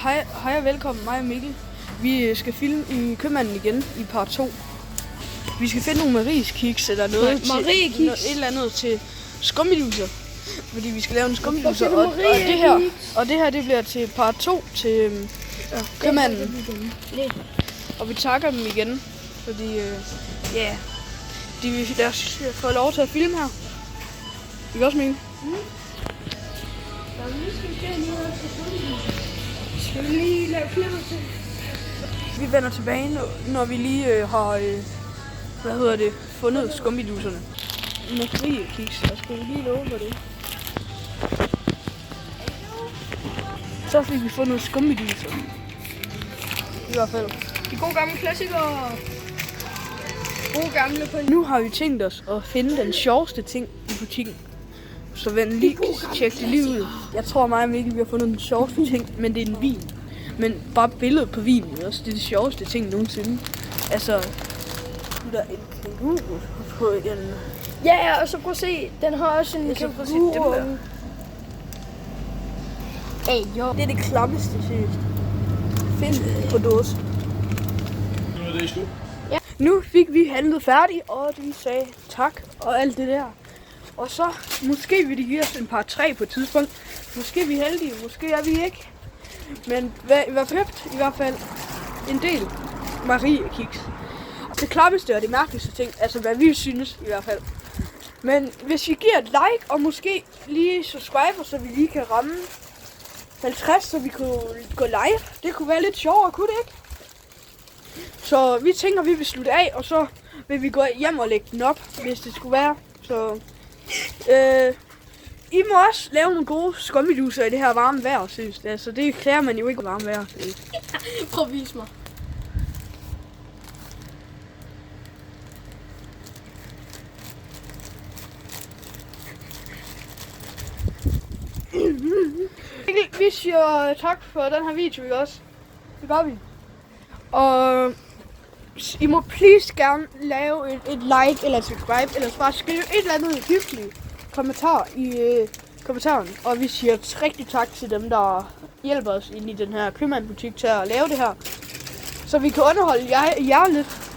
Hej og velkommen, mig og Mikkel. Vi skal filme i Købmanden igen i part 2. Vi skal finde nogle Mariekiks eller noget et eller andet til skummiduser. Fordi vi skal lave en skummiduser, og det her det bliver til part 2 til Købmanden. Og vi takker dem igen, fordi de vil få lov til at filme her. Ikke også, Mikkel? Skal vi lige lave klipper til? Vi vender tilbage, når vi lige har fundet skummiduserne. Mariekiks, jeg skal lige love for det. Så fik vi fundet skummiduser. I hvert fald. De gode gamle klassikere. Gode gamle på. Nu har vi tænkt os at finde den sjoveste ting i butikken. Så vend lige tjek det lige ud. Jeg tror mig og Mikkel, vi har fundet den sjoveste ting, men det er en vin. Men bare billedet på vinen også, det er det sjoveste ting nogensinde. Altså, der er en kænguru på en... Ja, og så prøv at se, den har også en kænguru. Hey, jo. Det er det klammeste, seriøst. Find på dåse. Nu er det i slut. Ja. Nu fik vi handlet færdigt, og de sagde tak og alt det der. Og så måske vil de give os en par 3 på et tidspunkt. Måske er vi heldige, måske er vi ikke. Men vi har købt i hvert fald en del Mariekiks. Og det klammeste og det mærkeligste ting, altså hvad vi synes i hvert fald. Men hvis I giver et like og måske lige subscriber, så vi lige kan ramme 50, så vi kunne gå live. Det kunne være lidt sjovere, kunne det ikke? Så vi tænker, vi vil slutte af, og så vil vi gå hjem og lægge den op, hvis det skulle være. Så I må også lave nogle gode skummiduser i det her varme vejr, synes jeg. Altså, det klæder man jo ikke varme vejr. Prøv at vise mig. Vi siger tak for den her video, ikke også? Det gør vi. Og I må please gerne lave et like eller subscribe, eller bare skrive et eller andet hyggeligt kommentar i kommentaren. Og vi siger rigtig tak til dem, der hjælper os ind i den her købmandsbutik til at lave det her. Så vi kan underholde jer lidt.